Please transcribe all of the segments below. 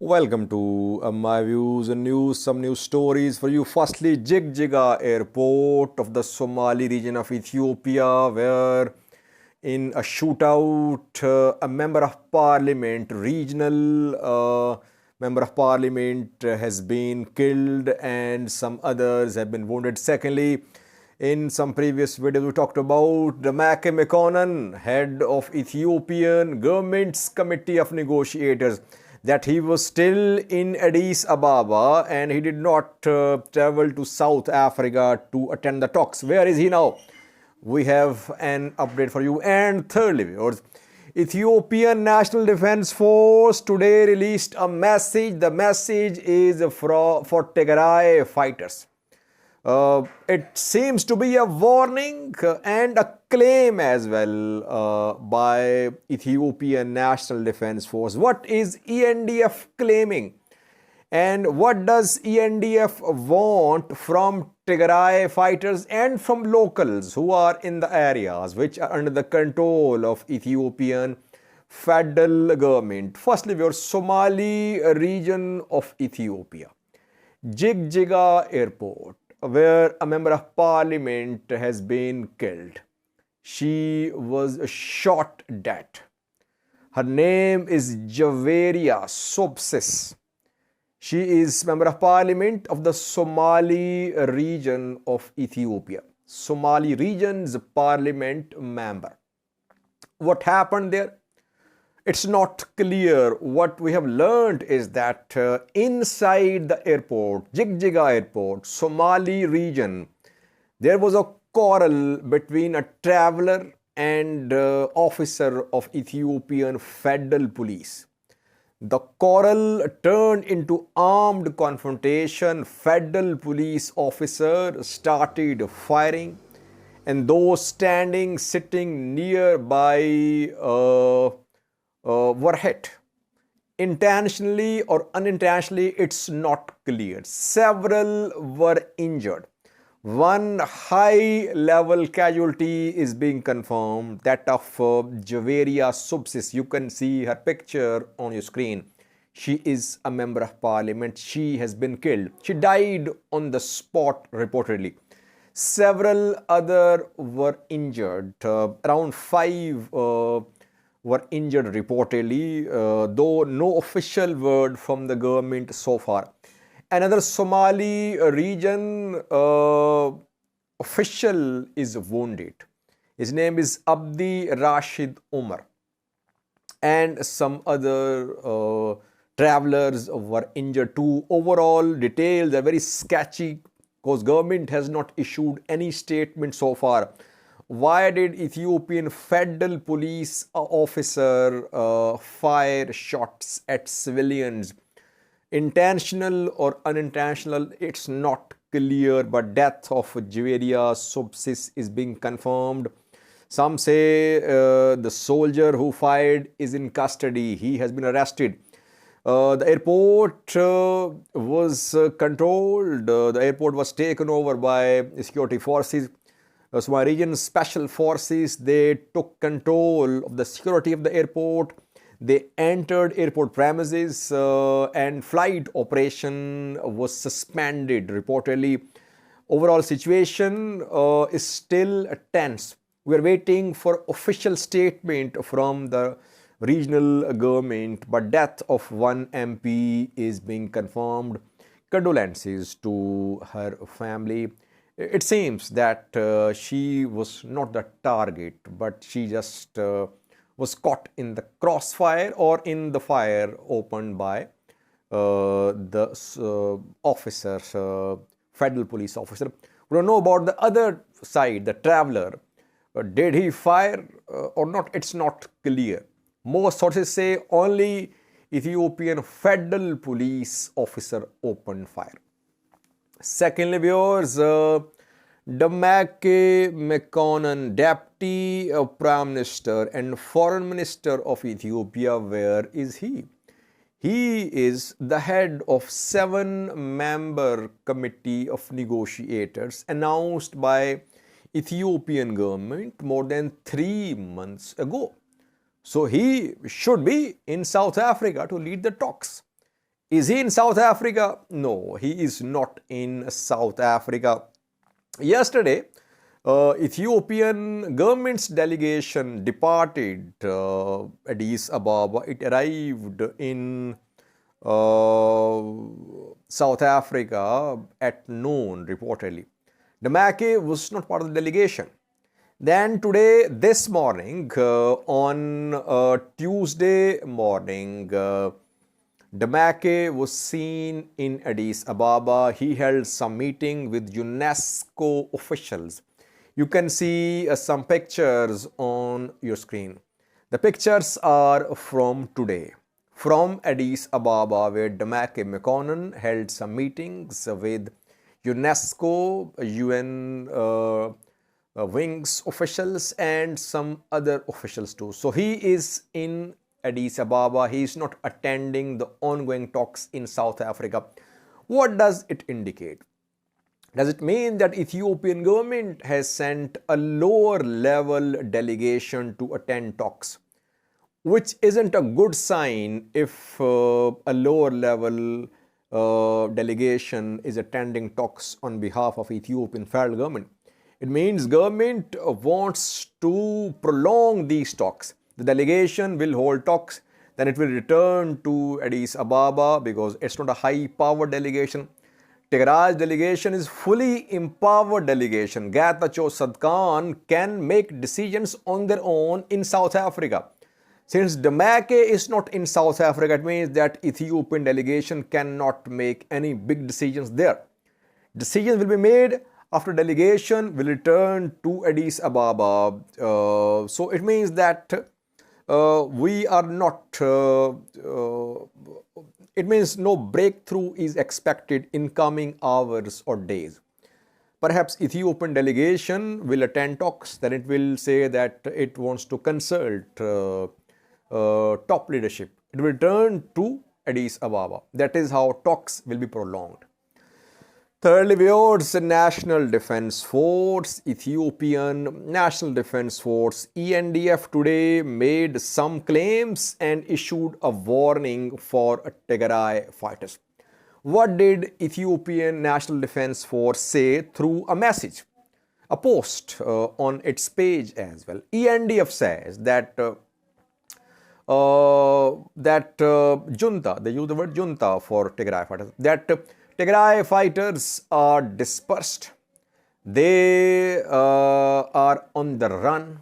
Welcome to my views and news, some news stories for you. Firstly, Jigjiga airport of the Somali region of Ethiopia, where in a shootout, a member of parliament, regional member of parliament has been killed and some others have been wounded. Secondly, in some previous videos, we talked about Demeke Mekonnen, head of Ethiopian government's committee of negotiators, that he was still in Addis Ababa and he did not travel to South Africa to attend the talks. Where is he now? We have an update for you. And thirdly, viewers, Ethiopian National Defense Force today released a message. The message is for Tigray fighters. It seems to be a warning and a claim as well by Ethiopian National Defense Force. What is ENDF claiming? And what does ENDF want from Tigray fighters and from locals who are in the areas which are under the control of Ethiopian federal government? Firstly, your Somali region of Ethiopia, Jigjiga airport, where a member of parliament has been killed. She was shot dead. Her name is Jaweria Subcis. She is member of parliament of the Somali region of Ethiopia. Somali region's parliament member. What happened there? It's not clear. What we have learned is that inside the airport, Jigjiga airport, Somali region, there was a quarrel between a traveler and officer of Ethiopian federal police. The quarrel turned into armed confrontation. Federal police officer started firing, and those sitting nearby were hit. Intentionally or unintentionally, it's not clear. Several were injured. One high-level casualty is being confirmed, that of Jaweria Subcis. You can see her picture on your screen. She is a member of parliament. She has been killed. She died on the spot, reportedly. Several other were injured. Around 5 were injured reportedly, though no official word from the government so far. Another Somali region official is wounded. His name is Abdi Rashid Umar. And some other travelers were injured too. Overall details are very sketchy because government has not issued any statement so far. Why did Ethiopian federal police officer fire shots at civilians? Intentional or unintentional, it's not clear, but death of Jaweria Subcis is being confirmed. Some say the soldier who fired is in custody. He has been arrested. The airport was controlled. The airport was taken over by security forces. Somali region special forces, they took control of the security of the airport. They entered airport premises and flight operation was suspended reportedly. Overall situation is still tense. We are waiting for official statement from the regional government, but death of one MP is being confirmed. Condolences to her family. It seems that she was not the target, but she just was caught in the crossfire or in the fire opened by the officer, federal police officer. We don't know about the other side, the traveler. Did he fire or not? It's not clear. Most sources say only Ethiopian federal police officer opened fire. Secondly, viewers, Demeke Mekonnen, Deputy Prime Minister and Foreign Minister of Ethiopia, where is he? He is the head of 7-member committee of negotiators announced by Ethiopian government more than 3 months ago. So he should be in South Africa to lead the talks. Is he in South Africa? No, he is not in South Africa. Yesterday, Ethiopian government's delegation departed Addis Ababa. It arrived in uh, South Africa at noon, reportedly. Demeke was not part of the delegation. Then today, this morning, on Tuesday morning, Demeke was seen in Addis Ababa. He held some meeting with UNESCO officials. You can see some pictures on your screen. The pictures are from today, from Addis Ababa, where Demeke Mekonnen held some meetings with UNESCO, UN wings officials and some other officials too. So he is in Addis Ababa. He is not attending the ongoing talks in South Africa. What does it indicate? Does it mean that Ethiopian government has sent a lower level delegation to attend talks? Which isn't a good sign if a lower level delegation is attending talks on behalf of Ethiopian federal government. It means government wants to prolong these talks. The delegation will hold talks, then it will return to Addis Ababa because it's not a high power delegation. Tigray's delegation is fully empowered delegation. Getachew Sadkan can make decisions on their own in South Africa. Since Demeke is not in South Africa, it means that Ethiopian delegation cannot make any big decisions there. Decisions will be made after delegation will return to Addis Ababa. So it means that we are not, it means no breakthrough is expected in coming hours or days. Perhaps Ethiopian delegation will attend talks, then it will say that it wants to consult top leadership. It will return to Addis Ababa. That is how talks will be prolonged. Thirdly, viewers, National Defense Force, Ethiopian National Defense Force, ENDF today made some claims and issued a warning for Tigray fighters. What did Ethiopian National Defense Force say through a message, a post on its page as well? ENDF says that junta, they use the word junta for Tigray fighters, that Tigray fighters are dispersed. They are on the run.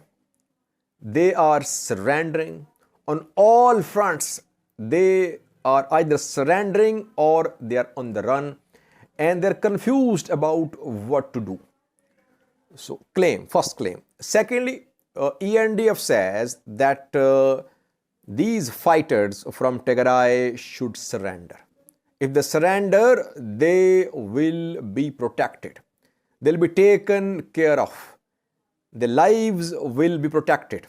They are surrendering. On all fronts, they are either surrendering or they are on the run, and they're confused about what to do. So, claim, first claim. Secondly, ENDF says that these fighters from Tigray should surrender. If they surrender, they will be protected. They'll be taken care of. Their lives will be protected.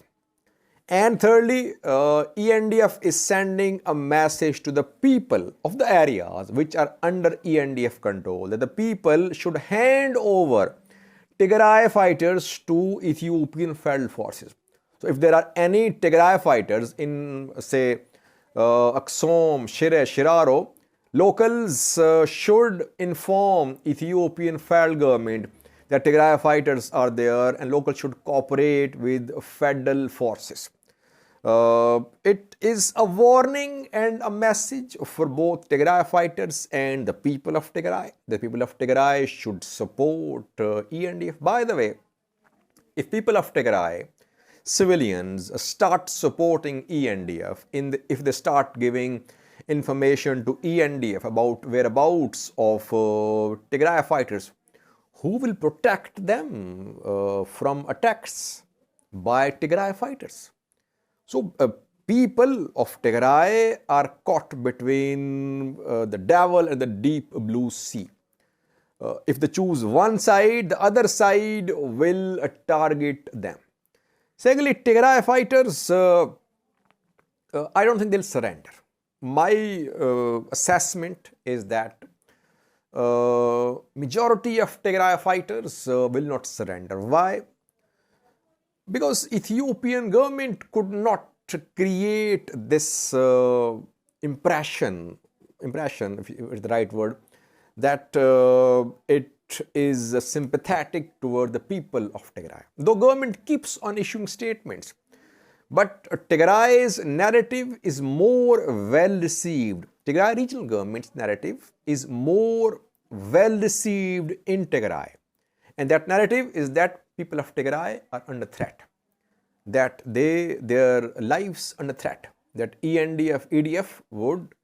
And thirdly, ENDF is sending a message to the people of the areas which are under ENDF control, that the people should hand over Tigray fighters to Ethiopian Federal Forces. So if there are any Tigray fighters in, say, Aksum, Shire, Shiraro, locals should inform Ethiopian federal government that Tigray fighters are there, and locals should cooperate with federal forces. It is a warning and a message for both Tigray fighters and the people of Tigray. The people of Tigray should support ENDF. By the way, if people of Tigray, civilians, start supporting ENDF, if they start giving information to ENDF about whereabouts of Tigray fighters, who will protect them from attacks by Tigray fighters? So people of Tigray are caught between the devil and the deep blue sea. If they choose one side, the other side will target them. Secondly, Tigray fighters, I don't think they'll surrender. My assessment is that majority of Tigray fighters will not surrender. Why? Because Ethiopian government could not create this impression impression, if it's the right word, that it is sympathetic toward the people of Tigray. Though government keeps on issuing statements, but Tigray's narrative is more well received. Tigray regional government's narrative is more well received in Tigray. And that narrative is that people of Tigray are under threat, that their lives under threat, that ENDF, EDF would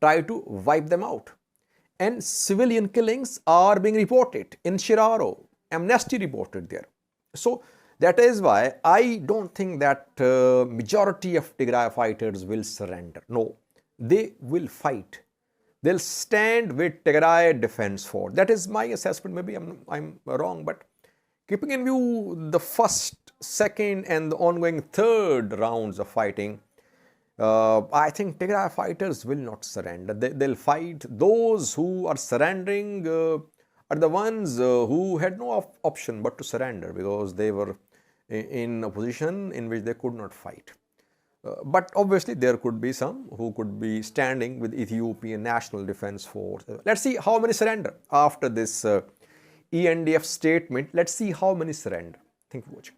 try to wipe them out. And civilian killings are being reported in Shiraro, amnesty reported there. So that is why I don't think that majority of Tigray fighters will surrender. No, they will fight. They'll stand with Tigray Defense Force. That is my assessment. Maybe I'm wrong, but keeping in view the first, second, and the ongoing third rounds of fighting, I think Tigray fighters will not surrender. They'll fight. Those who are surrendering are the ones who had no option but to surrender because they were in a position in which they could not fight. But obviously there could be some who could be standing with Ethiopian National Defense Force. Let's see how many surrender after this ENDF statement. Let's see how many surrender. Thank you for watching.